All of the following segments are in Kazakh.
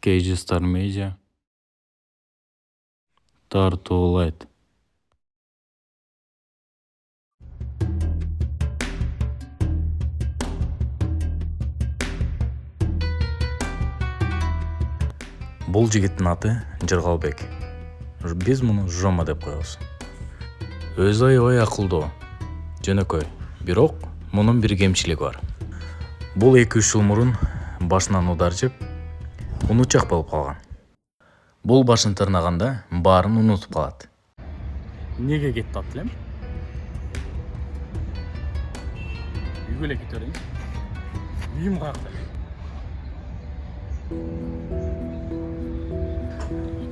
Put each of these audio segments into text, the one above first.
Star Media тартуулайт. Бул жигиттин аты Жыргалбек. Биз муну Жома деп коебуз. Өзү аябай акылдуу, жөнөкөй. Бирок мунун бир кемчилиги бар. Бул 2-3 жыл мурун башынан удар жеп, унучак болуп калган. Бул башын тырнаганда баарын унутуп калат. Неге кетти ат элем? Үйгө эле кете берейин. Үйүм каякта?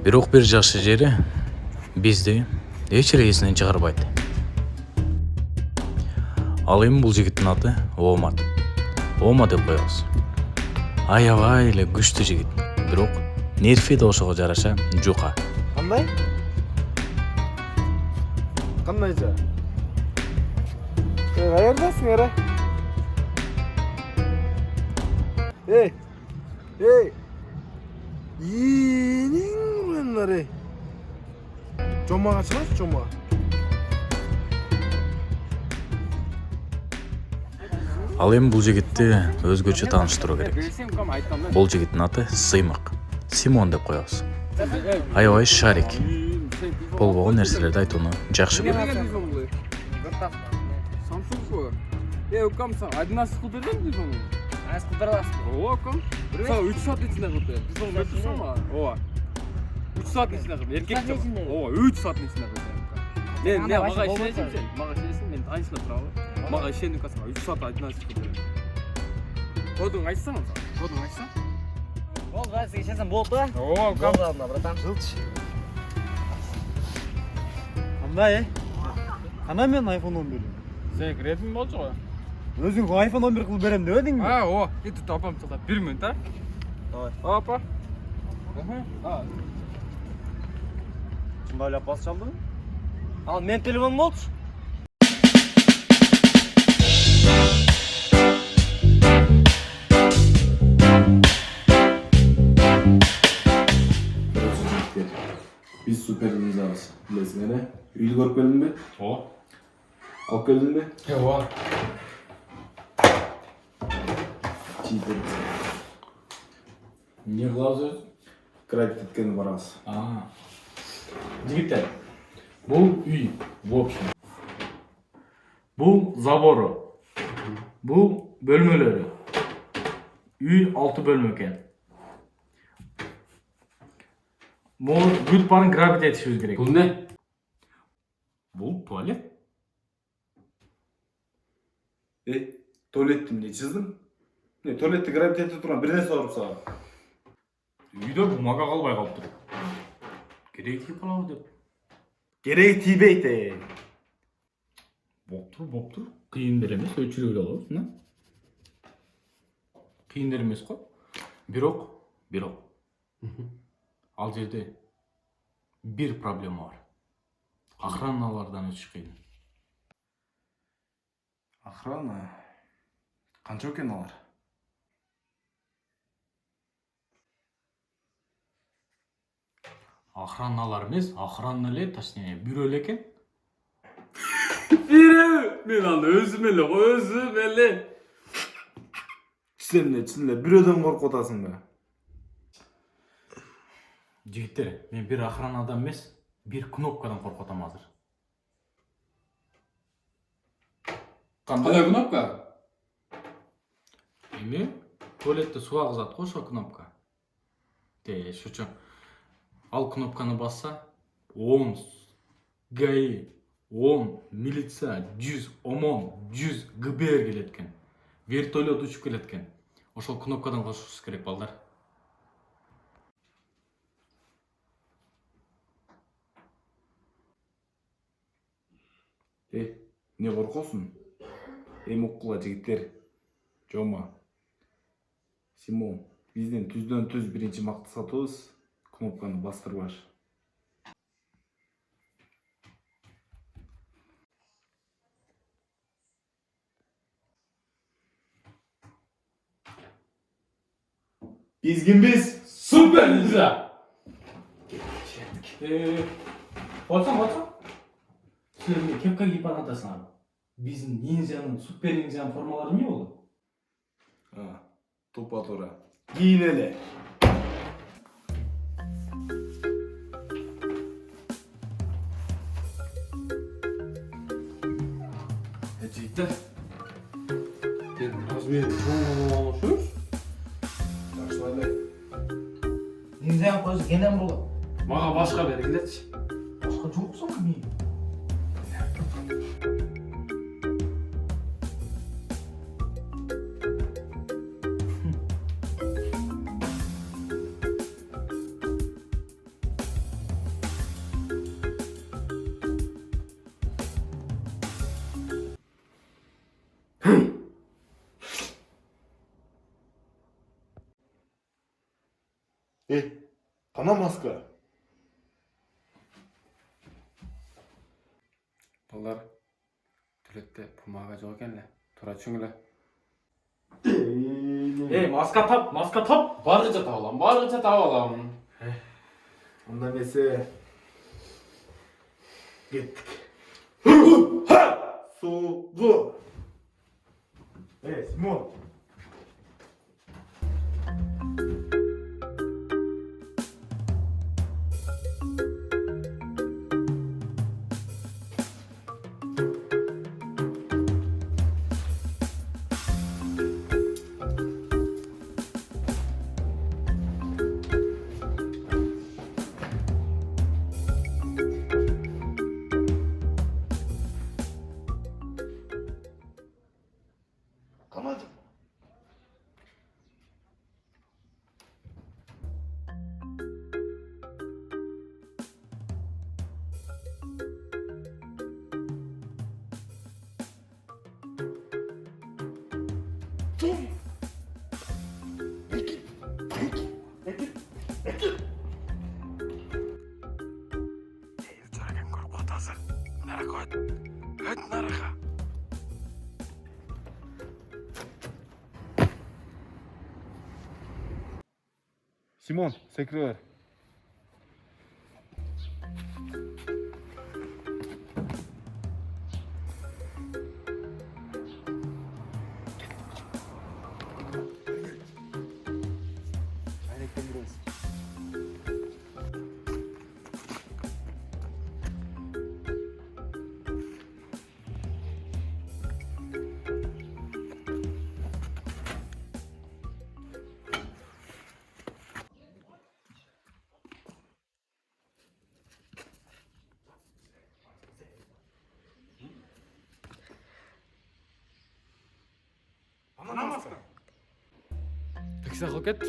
Бирок бир жакшы жери бизди эч эсинен чыгарбайт. Ал эми бул жигиттин аты Омат. Ома деп коебуз. Аябай эле күчтүү жигит. Бирок нерфи да ошого жараша жука. Кандай? Кандайча? Каердасың ара? Эй! Енең менләре. Жомага чыгасың, Жома. Ал эми бул жигитти өзгөчө тааныштыруу керек. Бул жигиттин аты Сыймык. Симон деп коебуз. Аябай шарик. Болбогон нерселерди айтууну жакшы көрөт. Укам, один скутер değil mi? Скутер аласың. Укам. 3 saat içinde kıldı. Biz onu götürsün ama. 3 saat içinde kıldı. Erkek de. 3 saat içinde kıldı. Ne maga işleyeceğim sen. Maga işleyeceksin ben aynısını bravo. Maga işleyenin kasma. 3 saat один скутер. Kodun açsana sen. Kodun açsana. Болды, бәрі geçersen болды да? Укам. Болды алдына, братан. Жылчы. Қандай, Қана мен iPhone 11. Sen kredin bolcu ғой. Өзің iPhone 11 қылып берем демедің бе? Еді тапам тылап 1 минут, а? Давай. Опа. Шында ойлап бас çaldı. Ал мен телефоным болчу. Biz Супер Ниндзялар. Білесің әлі? Үйді көріп келдің бе? Алып келдің бе? Чийтер. Не кылабыз өзү? Кредит еткені барамыз. Жигиттер, бул үй, в общем. Бул забору. Бул бөлмөлөрү. Үй 6 бөлмө экен. Муну бүт баарын грабит этишибиз керек. Бұл не? Бул туалет. Туалетті не чиздың? Не, туалетті грабит етіп тұрған бір нәрсе ұрып саған. Үйдө бумага калбай калыптыр. Керек тиіп калабы деп. Керегі тибейді. Боптур. Кыйын деле эмес, өчүрүп эле алабыз, мына. Кыйын деле эмес го. Бирок. Ал жерде бир проблема бар. Охраналардан өтүш кыйын. Охрана? Қанша екен алар? Охраналар эмес, охрана эле, точнее, бирөө эле экен. Biri. Men аны өзүм эле. Түсінле, біреуден қорқып отасың ба? Жигиттер, мен бир охранадан эмес, бир кнопкадан коркуп атам азыр. Кандай кнопка? Эми туалетте суу агызат го ошо кнопка. Шучу. Ал кнопканы басса, 10 ГАИ, 10 милиция, 100 ОМОН, 100 ГБР келет экен. Вертолет учуп келет экен. Ошол кнопкадан кошушубуз керек, балдар. Не қорқосың? Уккула жигиттер. Жома. Симон, бизден түздөн-түз биринчи макты сатыбыз. Кнопканы бастырбаш. Биз кимбиз? Супер Ниндзя. Болсо. Силер эмне кепка кийип атасыңарбы? Биздин ниндзянын, супер ниндзянын формалары эмне болду? Тупо туура. Кийин эле. Жигиттер. Сен размерин чоң алышып? Жакшылай. Ниндзянын көзү кенен болот. Мага башка бергилечи. Башка жоксуң эмне? Кана маска? Балдар түлетте пумага жок экен эле. Туура түшүнгүлө. Маска тап. Баргыча таап алам. Анда несе? Кеттик. Сугу. Симон. Симон, секире бер. Пикса кылып кет.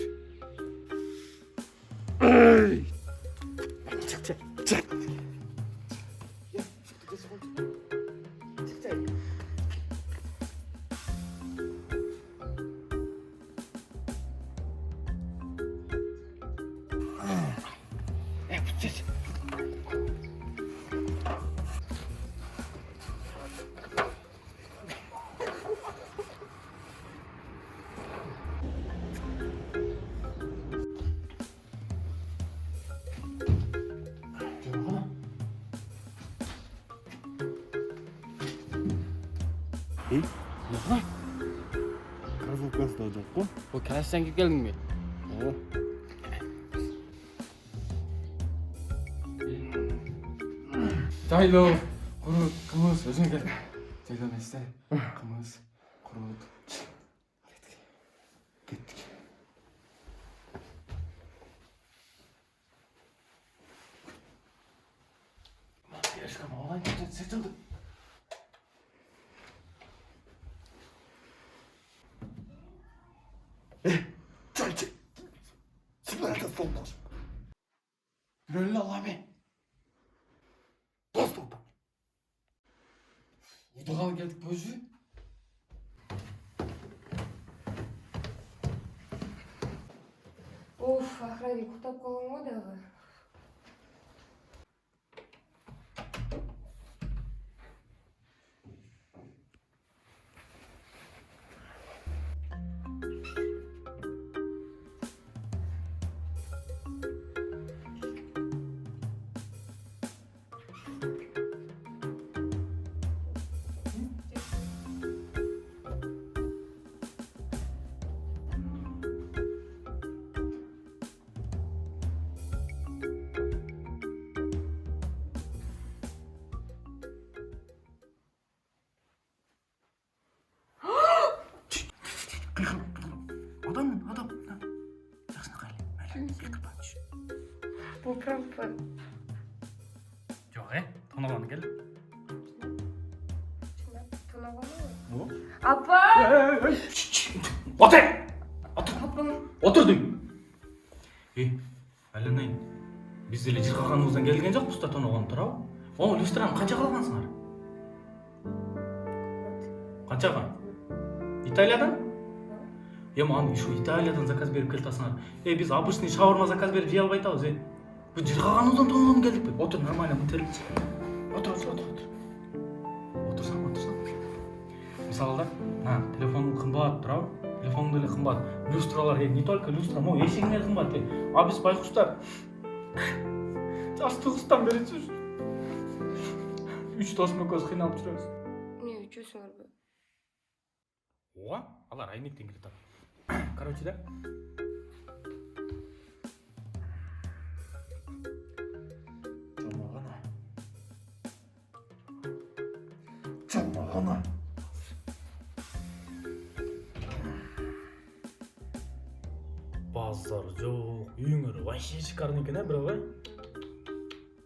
Кроссовкасы да жок го. Бул класстан кирип келдиңби? Жайлоо, курут, кымыз, өзүң кел. Жайлоо несте? Кымыз, курут. Кеттик. Ешкім олай кетен сетілді. Чайчы. Сигарета солдаш. Рөлі аламе. Доступта. Удығалы келдік бөжі. Охранник ұқтап қалың ғой дағы. Попробуй. Жок, тоногон кел. Апа! Отыр! Апам. Отыр дейм. Әленайын. Біз деле жырқағанымыздан келген жоқпыз да тоногон турабы? О, люстраны қанша қалғансыңар? Қаншаға? Италиядан? Маған ушу Италиядан заказ беріп келтасыңар. Біз обычный шаурма заказ беріп жей албай атабыз, Біз жырқағанымыздан тоногон келдік пе? Отыр, нормально, көтерілші. Отыр. Отырсаң. Мисалда, телефоның қымбат тұрабы? Телефоның деле қымбат. Люстралар, не только люстра, но есігіңер қымбат. А біз байқұштар. Жастығыстан бері жүр. 3 досыма көз қиналып жүрміз. Не учусуңар бе? Оға, алар айнектен келет ап. Короче, да? Чамағана. Базар жоқ, үйіңір вообще шикарный екен, брат,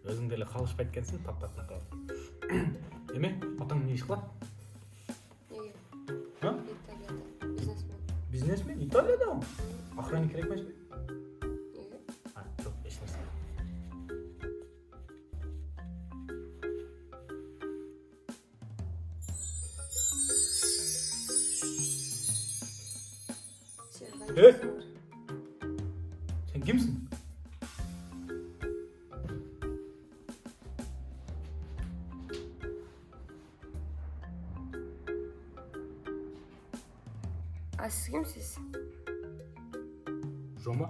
Өзің деле қалышпай еткенсің, тап-тап-тап. Еме, атаң не іш қылады? Неге? Ha? Италияда. Бизнесмен. Бизнесмен? Италияда ма? Охранник керек емес пе? Неге? Жоқ, ешнәрсе. Сен Сен кімсің? А сіз кімсіз? Жома?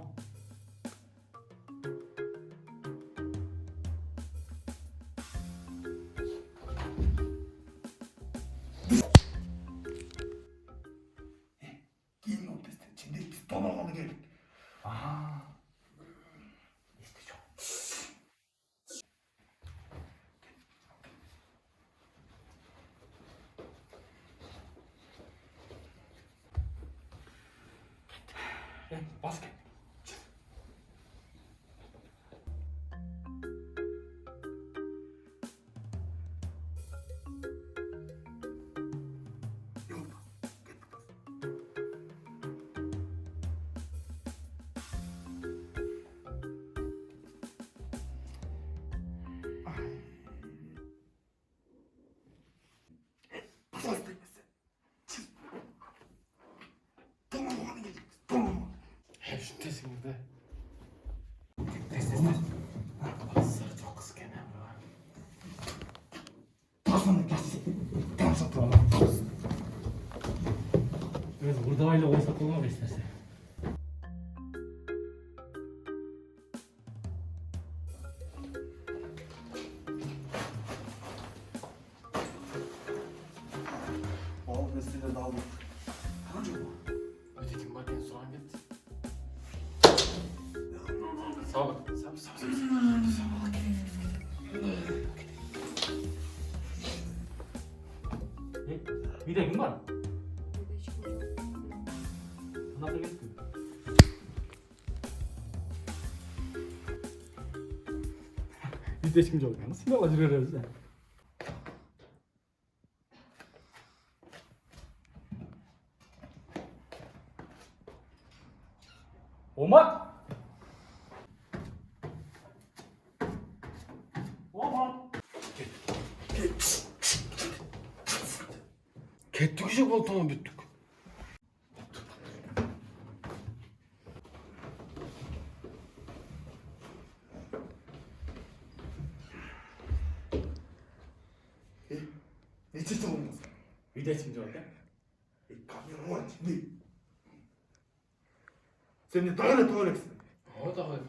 Кино бізден ченде біз тонағаны келдік. Есте жоқ. Бас кет. Шүттесіңізді. Базар жоқ қыз екен, Өзі ұрдабайлы ойса қолма бес нәрсе. Ал нәрселерді алдық. Өтетін бар екен соған кетті. Сау. Үйде кім бар? Үйде ешкім жоқ. Қонаққа кетті. Үйде ешкім жоқ екен. Сымбала жүре береміз. Омат! Кеттік же болды оны бүттік. Не чете болмас. Үйде ешкім жоқ екен. Камера бар ченде. Сен не тағылы тоғылексің. О, тағай.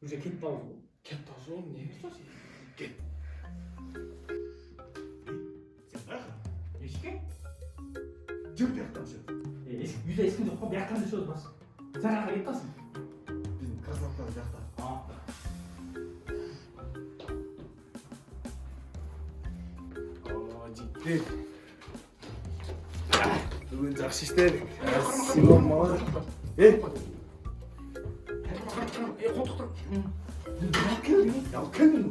Уже кетіп қалды. Кетті азы оны не берсің? Кет. Сен қайқа? Ешке? Жүр бияқтан шы. Үйде ешкім жоқ қой, бияқтан да сөз бас. Сен қайқа кеттасың? Біздің красавтар бияқта. О, життік. Бүгін жақсы іштедік. Симон мала. Қолтықтар. Ал келдің.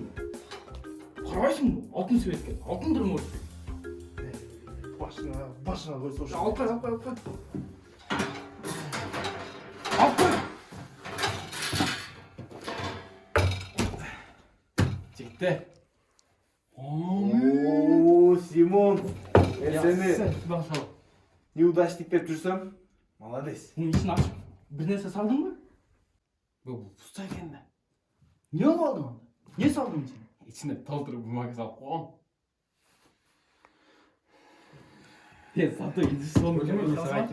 Қарайсың ба? Алтын светкен. Алтын дұрым ой. Başına koy soşun. Al koy. Al koy. Çekti. Oo, Simon. Ben seni Bakalım. неудачник деп жүрсем, молодец. Bunun içine aç. Bir neyse saldın mı? Bu pusta eкен de. Ne aldın onda? Ne saldın içine? İçine doldurup bu makas alıp koyalım. Зато иди сон.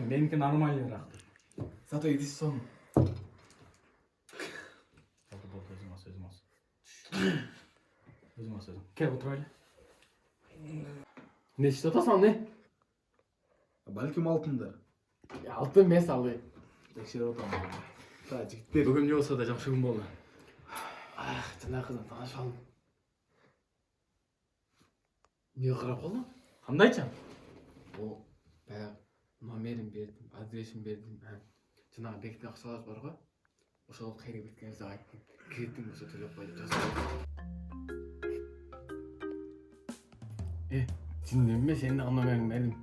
Менікі нормальныйраак. Зато иди сон. Өзің ас. Кел отырайлы. Не ішті атасың, не? Бәлкім алтындар. Алтын мен салды. Тексеріп отырмын. Та, жігіттер. Бүгін не болса да жақсы күн болды. Жаңа қыздан танышып алдым. Не қарап қалдың? Қандай чам? Ол баяғы номерін бердім, адресін бердім. Жаңағы бекіткен ақшалар бар ғой. Ошол қайры беткеніңізді айттым. Кредитің болса төлеп қой деп жазып. Сенің ме? Сенің номерін бердім.